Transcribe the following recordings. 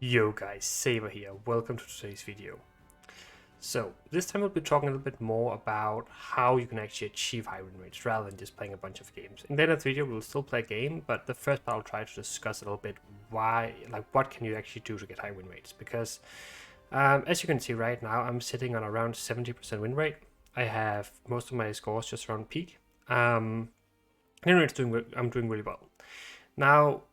Yo guys, Saber here, welcome to today's video. So, this time we'll be talking a little bit more about how you can actually achieve high win rates rather than just playing a bunch of games. In the end of the video we'll still play a game, but the first part I'll try to discuss a little bit what can you actually do to get high win rates. Because as you can see right now, I'm sitting on around 70% win rate. I have most of my scores just around peak. I'm doing really well. Now,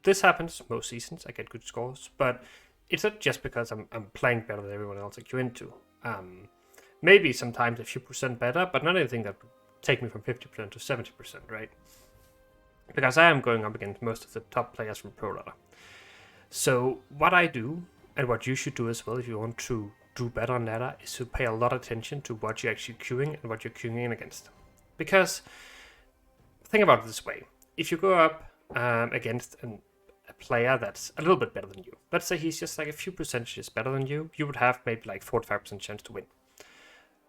this happens most seasons, I get good scores, but it's not just because I'm playing better than everyone else I queue into. Maybe sometimes a few percent better, but not anything that would take me from 50% to 70%, right? Because I am going up against most of the top players from Pro Ladder. So what I do, and what you should do as well if you want to do better on ladder, is to pay a lot of attention to what you're actually queuing and what you're queuing in against. Because, think about it this way. If you go up against a player that's a little bit better than you. Let's say he's just like a few percentages better than you. You would have maybe like 45% chance to win.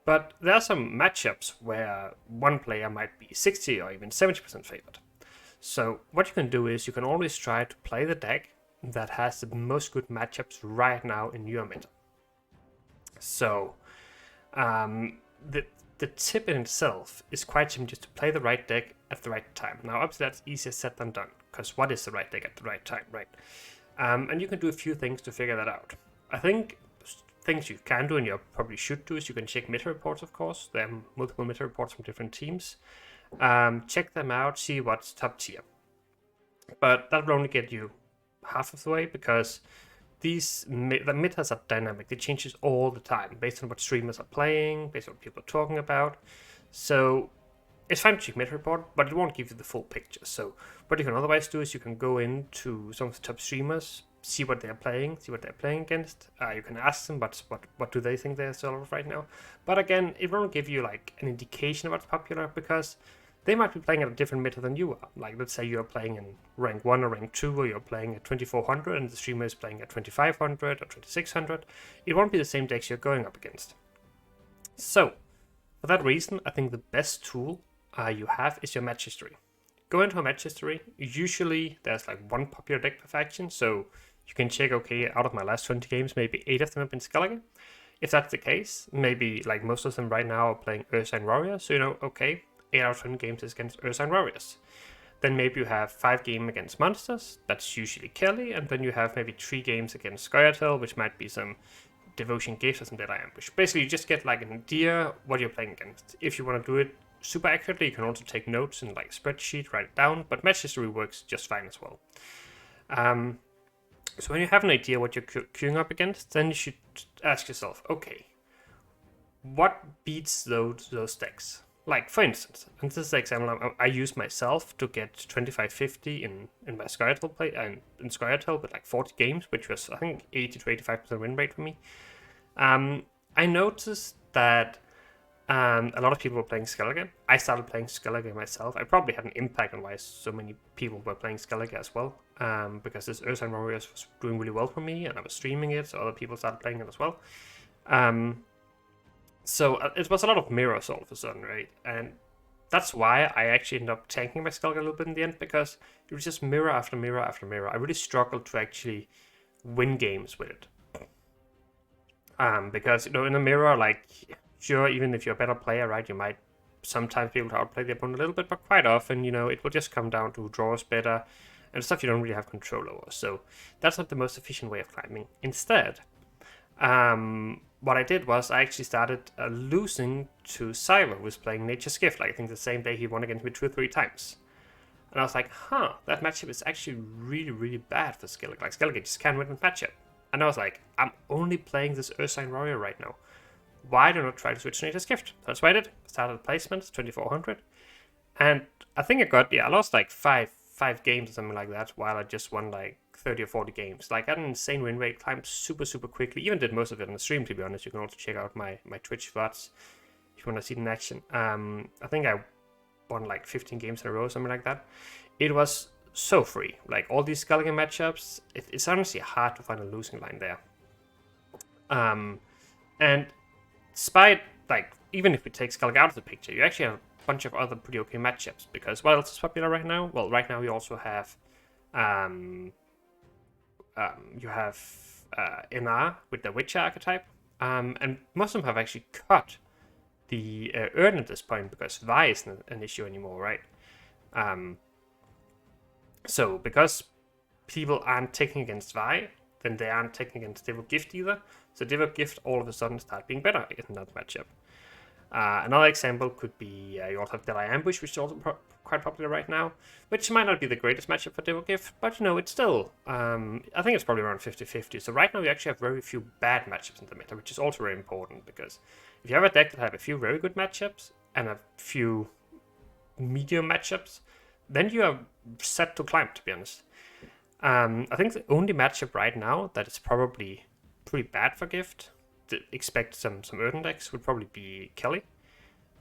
But there are some matchups where one player might be 60 or even 70% favored. So what you can do is you can always try to play the deck that has the most good matchups right now in your meta. So the tip in itself is quite simple, just to play the right deck at the right time. Now, obviously, that's easier said than done, because what is the right deck at the right time, right? And you can do a few things to figure that out. I think things you can do, and you probably should do, is you can check meta reports, of course. There are multiple meta reports from different teams. Check them out, see what's top tier. But that will only get you half of the way, because the metas are dynamic. They changes all the time based on what streamers are playing, based on what people are talking about. So it's fine to check meta report, but it won't give you the full picture. So what you can otherwise do is you can go into some of the top streamers, see what they're playing, see what they're playing against. You can ask them what do they think they're sort of right now. But again, it won't give you like an indication of what's popular, because they might be playing at a different meta than you are. Like, let's say you're playing in rank 1 or rank 2, or you're playing at 2400 and the streamer is playing at 2500 or 2600. It won't be the same decks you're going up against. So, for that reason, I think the best tool you have is your match history. Go into a match history. Usually, there's like one popular deck per faction, so you can check, okay, out of my last 20 games, maybe 8 of them have been Skellige. If that's the case, maybe like most of them right now are playing Ursine Warrior, so you know, okay, 8 out of 10 games is against Ursine Warriors. Then maybe you have 5 games against monsters, that's usually Kelly, and then you have maybe 3 games against Scoia'tael, which might be some Devotion Gifts or some Deadeye Ambush. Basically, you just get like an idea what you're playing against. If you want to do it super accurately, you can also take notes in like a spreadsheet, write it down, but match history works just fine as well. So when you have an idea what you're queuing up against, then you should ask yourself, okay, what beats those decks? Like, for instance, in this example, I use myself to get 2550 in my Scoia'tael play, and in Scoia'tael with like 40 games, which was, I think, 80 to 85% win rate for me. I noticed that a lot of people were playing Skellige. I started playing Skellige myself. I probably had an impact on why so many people were playing Skellige as well, because this Ursine Warriors was doing really well for me, and I was streaming it, so other people started playing it as well. So it was a lot of mirrors all of a sudden, right? And that's why I actually ended up tanking my Skellige a little bit in the end, because it was just mirror after mirror after mirror. I really struggled to actually win games with it. Because, you know, in a mirror, like, sure, even if you're a better player, right, you might sometimes be able to outplay the opponent a little bit, but quite often, you know, it will just come down to who draws better and stuff you don't really have control over. So that's not the most efficient way of climbing. Instead, what I did was I actually started losing to Cyber, who was playing Nature's Gift. Like, I think the same day he won against me 2 or 3 times. And I was like, that matchup is actually really, really bad for Skellige. Like, Skellige just can't win the matchup. And I was like, I'm only playing this Ursine Warrior right now. Why do I not try to switch to Nature's Gift? That's what I did. I started placements, 2400. And I think I lost like five games or something like that, while I just won like 30 or 40 games. Like, I had an insane win rate, climbed super, super quickly. Even did most of it on the stream, to be honest. You can also check out my Twitch VODs if you want to see it in action. I think I won like 15 games in a row, something like that. It was so free. Like, all these Skellige matchups, it's honestly hard to find a losing line there. And despite, like, even if we take Skellige out of the picture, you actually have a bunch of other pretty okay matchups, because what else is popular right now? Well, right now we also have You have NR with the Witcher archetype, and most of them have actually cut the Urn at this point because Vi isn't an issue anymore, right? So because people aren't taking against Vi, then they aren't taking against Devil Gift either. So Devil Gift all of a sudden start being better in that matchup. Another example could be you also have Deadeye Ambush, which is also quite popular right now, which might not be the greatest matchup for Devil Gift, but you know, it's still, I think it's probably around 50-50. So right now we actually have very few bad matchups in the meta, which is also very important, because if you have a deck that have a few very good matchups and a few medium matchups, then you are set to climb, to be honest. I think the only matchup right now that is probably pretty bad for Gift, to expect some Earthen decks, would probably be Kelly.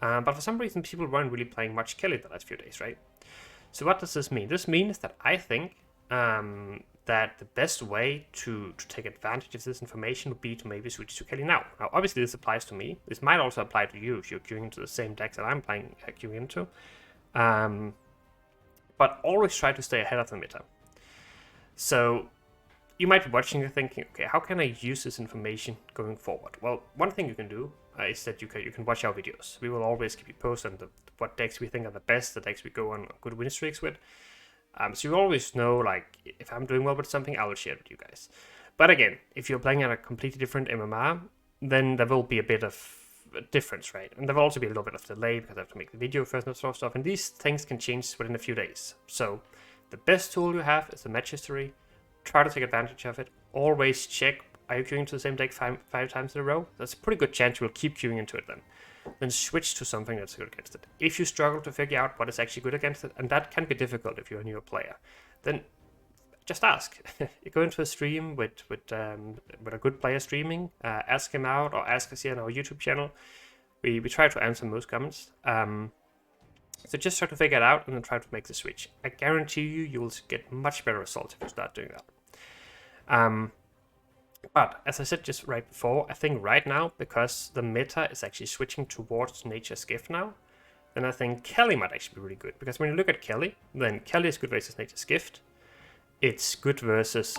But for some reason, people weren't really playing much Kelly the last few days, right? So what does this mean? This means that I think that the best way to take advantage of this information would be to maybe switch to Kelly now. Now, obviously, this applies to me. This might also apply to you if you're queuing into the same decks that I'm playing queuing into. But always try to stay ahead of the meta. So you might be watching and thinking, okay, how can I use this information going forward? Well, one thing you can do is that you can watch our videos. We will always keep you posted on what decks we think are the best, the decks we go on good win streaks with. So you always know, like, if I'm doing well with something, I will share it with you guys. But again, if you're playing at a completely different MMR, then there will be a bit of a difference, right? And there will also be a little bit of delay because I have to make the video first and that sort of stuff. And these things can change within a few days. So the best tool you have is the match history. Try to take advantage of it. Always check, are you queuing into the same deck five times in a row? That's a pretty good chance you will keep queuing into it then. Then switch to something that's good against it. If you struggle to figure out what is actually good against it, and that can be difficult if you're a newer player, then just ask. You go into a stream with a good player streaming, ask him out, or ask us here on our YouTube channel. We try to answer most comments. So just try to figure it out and then try to make the switch. I guarantee you will get much better results if you start doing that. But as I said just right before, I think right now, because the meta is actually switching towards Nature's Gift now, then I think Kelly might actually be really good. Because when you look at Kelly, then Kelly is good versus Nature's Gift. It's good versus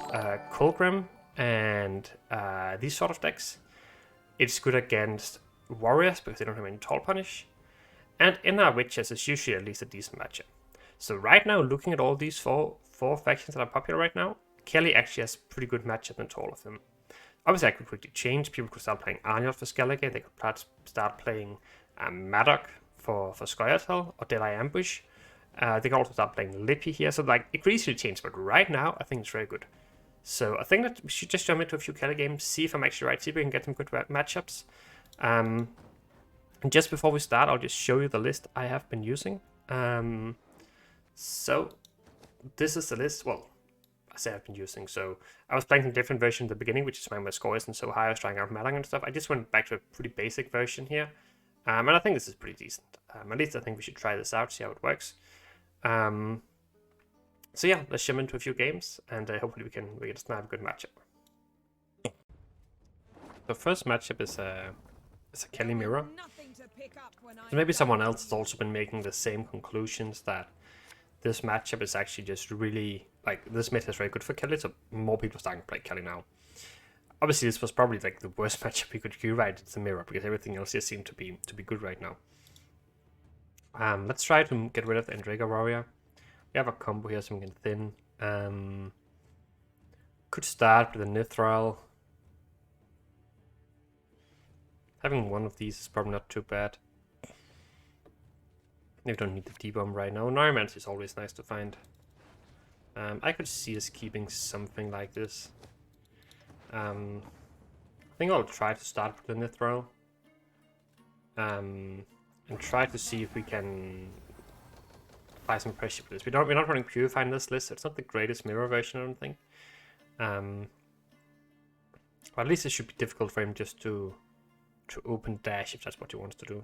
Colgrim and these sort of decks. It's good against Warriors because they don't have any Tall Punish. And NR Witches is usually at least a decent matchup. So right now, looking at all these four factions that are popular right now, Kelly actually has pretty good matchup into all of them. Obviously, I could quickly change. People could start playing Arniot for Skellige. They could start playing Maddock for Scoia'tael or Deadeye Ambush. They can also start playing Lippy here. So like it could easily change, but right now, I think it's very good. So I think that we should just jump into a few Kelly games, see if I'm actually right, see if we can get some good matchups. And just before we start, I'll just show you the list I have been using. So this is the list. Well, I say I've been using. So I was playing a different version in the beginning, which is why my score isn't so high. I was trying out Madang and stuff. I just went back to a pretty basic version here. And I think this is pretty decent. At least I think we should try this out, see how it works. So yeah, let's jump into a few games, and hopefully we can snap a good matchup. The first matchup is a Kelly mirror. So maybe someone else has also been making the same conclusions, that this matchup is actually just really, like, this meta is very good for Kelly, so more people are starting to play Kelly now. Obviously, this was probably like the worst matchup we could queue, right? It's a mirror, because everything else just seemed to be good right now. Let's try to get rid of the Endrega Warrior. We have a combo here, so we can thin. Could start with a Nithral. Having one of these is probably not too bad. We don't need the D-bomb right now. Neuromancer is always nice to find. I could see us keeping something like this. I think I'll try to start with the Nithral. And try to see if we can apply some pressure for this. We're not running Purify in this list, so it's not the greatest mirror version, I don't think. But at least it should be difficult for him just to open dash if that's what he wants to do.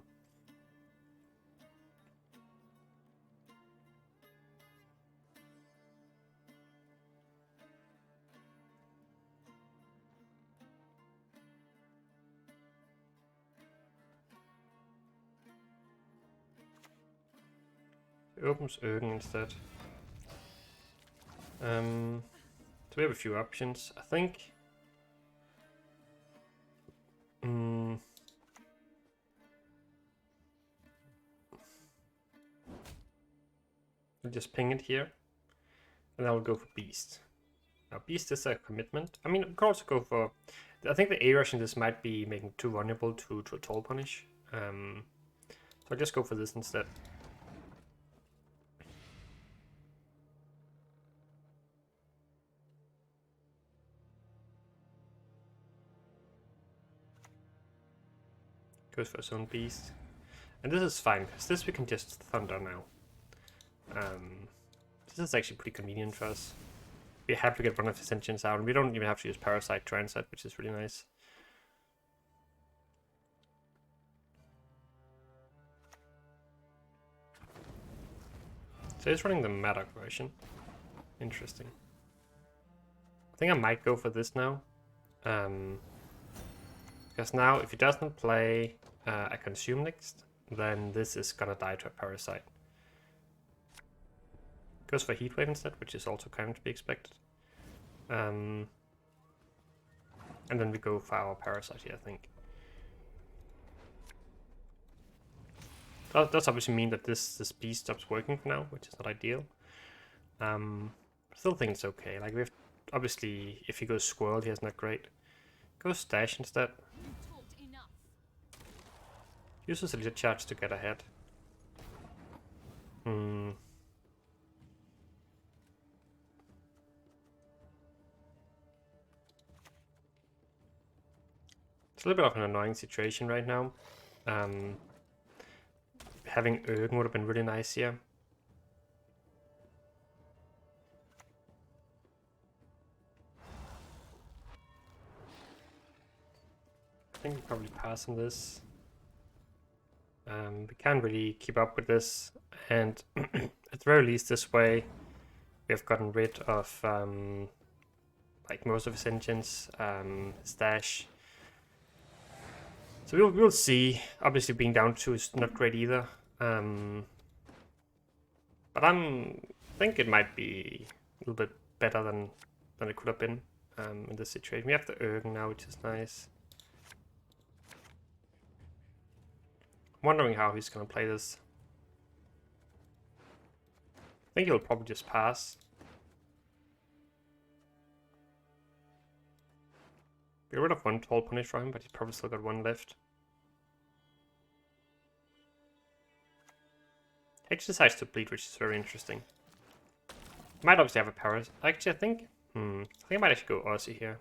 He opens Ergen instead. So we have a few options. I think we'll just ping it here, and I'll go for Beast. Now Beast is a commitment. I mean, we could also go for. I think the A rush in this might be making it too vulnerable to a Toll Punish. So I'll just go for this instead. Goes for his own Beast. And this is fine, because this we can just Thunder now. This is actually pretty convenient for us. We have to get one of his engines out, and we don't even have to use Parasite Transit, which is really nice. So he's running the Maddock version. Interesting. I think I might go for this now. Because now, if he doesn't play a Consume next, then this is gonna die to a Parasite. Goes for Heatwave instead, which is also kind of to be expected. And then we go for our Parasite here, I think. That does obviously mean that this Beast stops working for now, which is not ideal. I still think it's okay. Like, we have, obviously, if he goes Squirrel, he has not great. Go Stash instead. Uses a little charge to get ahead. It's a little bit of an annoying situation right now. Having Ergen would have been really nice here. I think we probably pass on this. We can't really keep up with this, and at the very least this way we have gotten rid of like most of his engines, Stash. So we'll see. Obviously being down 2 is not great either. But I think it might be a little bit better than it could have been in this situation. We have the Ergen now, which is nice. I'm wondering how he's going to play this. I think he'll probably just pass. Get rid of one Toll Punish for him, but he's probably still got one left. He actually decides to bleed, which is very interesting. Might obviously have a Paras. Actually, I think I might actually go Aussie here.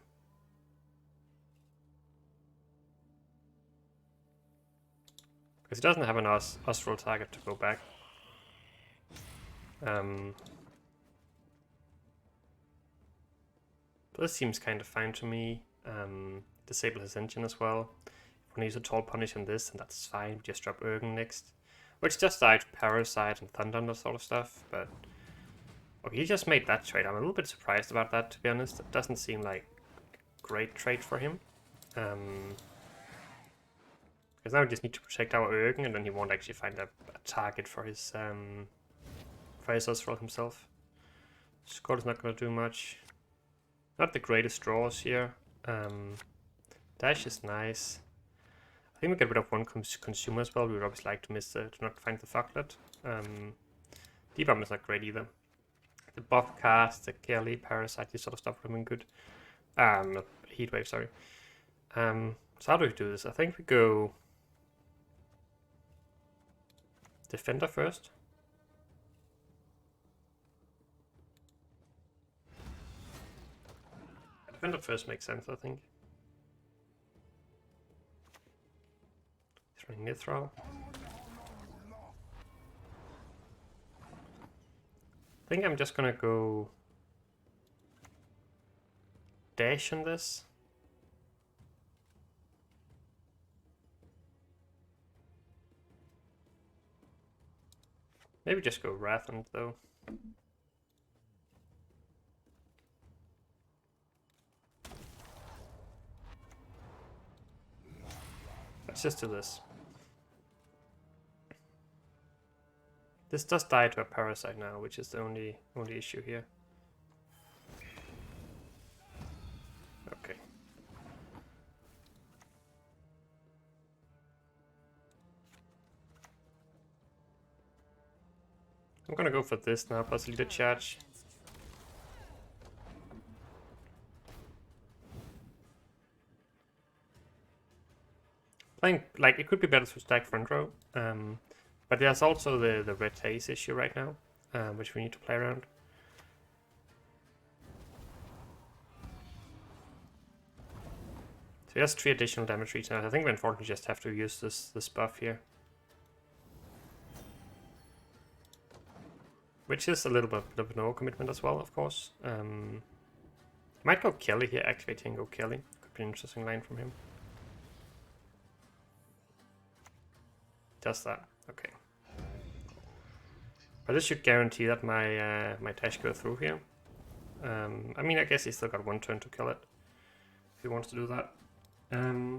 Because he doesn't have an Austral target to go back. But this seems kind of fine to me. Disable his engine as well. If we want to use a Toll Punish on this, and that's fine. Just drop Ergen next. Which just died to Parasite and Thunder and that sort of stuff, but... Okay, he just made that trade. I'm a little bit surprised about that, to be honest. It doesn't seem like a great trade for him. Because now we just need to protect our Ergen, and then he won't actually find a target for his Austral himself. Scott is not going to do much. Not the greatest draws here. Dash is nice. I think we get rid of one consumer as well. We would obviously like to to not find the Fucklet. Debomb is not great either. The buff cast, the Kelly, Parasite, this sort of stuff would have been good. Heatwave, sorry. So how do we do this? I think we go Defender first. Defender first makes sense, I think. Throwing Nithral. I think I'm just gonna go Dash on this. Maybe just go Wrath on it though. Let's just do this. This does die to a Parasite now, which is the only issue here. I'm gonna go for this now, plus leader charge. Playing, like, it could be better to stack front row, but there's also the red haze issue right now, which we need to play around. So he has 3 additional damage reach now. I think we unfortunately just have to use this buff here. Which is a little bit of an overcommitment as well, of course. Might go Kelly here, activate and go Kelly. Could be an interesting line from him. Does that, okay. But this should guarantee that my my dash goes through here. I mean, I guess he's still got 1 turn to kill it, if he wants to do that.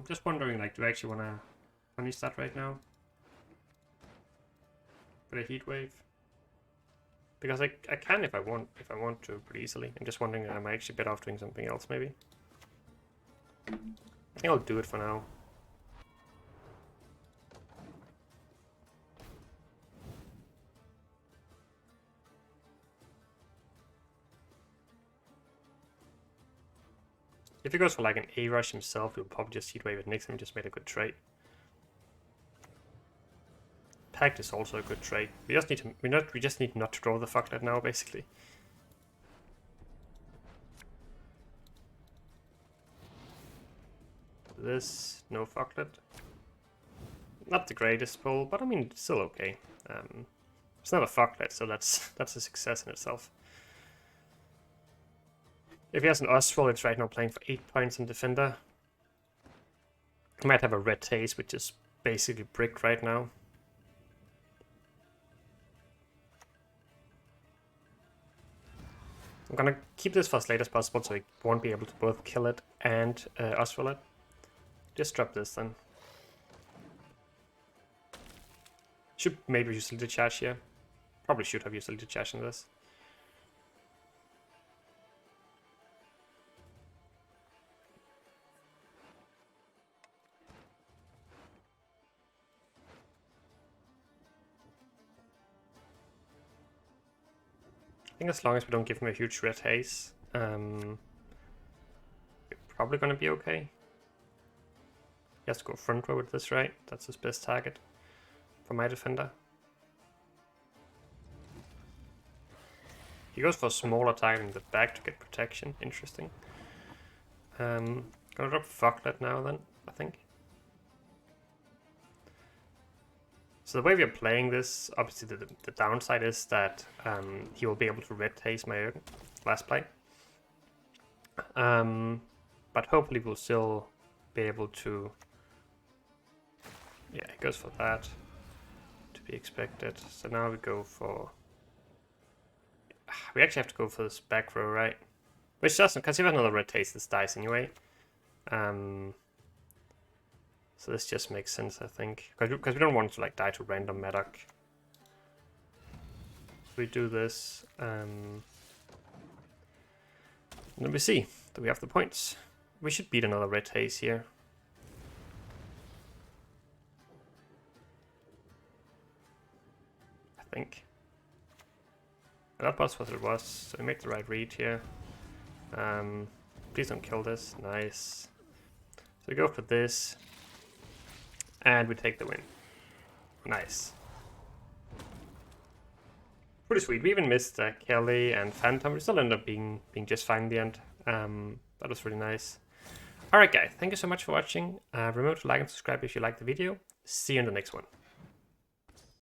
Just wondering, like, do I actually want to punish that right now? With a heat wave? Because I can if I want to pretty easily. I'm just wondering, am I actually better off doing something else maybe? I think I'll do it for now. If he goes for like an A rush himself, he'll probably just heat wave it next time. Just made a good trade. Pact is also a good trade. We just need to we just need not to draw the fucklet now, basically. This, no fucklet. Not the greatest pull, but I mean it's still okay. It's not a fucklet, so that's a success in itself. If he has an Oswald, it's right now playing for 8 points in Defender. He might have a red haze, which is basically bricked right now. I'm gonna keep this for as late as possible so he won't be able to both kill it and Oswald it. Just drop this then. Should maybe use Leader Charge here. Probably should have used Leader Charge in this. I think as long as we don't give him a huge red haze, we're probably gonna be okay. He has to go front row with this, right? That's his best target for my Defender. He goes for a smaller target in the back to get protection. Interesting. Gonna drop Fucklet now then, I think. So the way we are playing this, obviously the downside is that he will be able to red haze my last play. But hopefully we'll still be able to... Yeah, he goes for that, to be expected. So now we go for... We actually have to go for this back row, right? Which doesn't, because if another red haze, this dies anyway. So this just makes sense, I think, because we don't want to like die to random Medoc. We do this, and then we see that we have the points. We should beat another red haze here. I think. That was what it was, so we made the right read here. Please don't kill this, nice. So we go for this. And we take the win. Nice. Pretty sweet. We even missed Kelly and Phantom. We still ended up being just fine in the end. That was really nice. Alright guys, thank you so much for watching. Remember to like and subscribe if you liked the video. See you in the next one.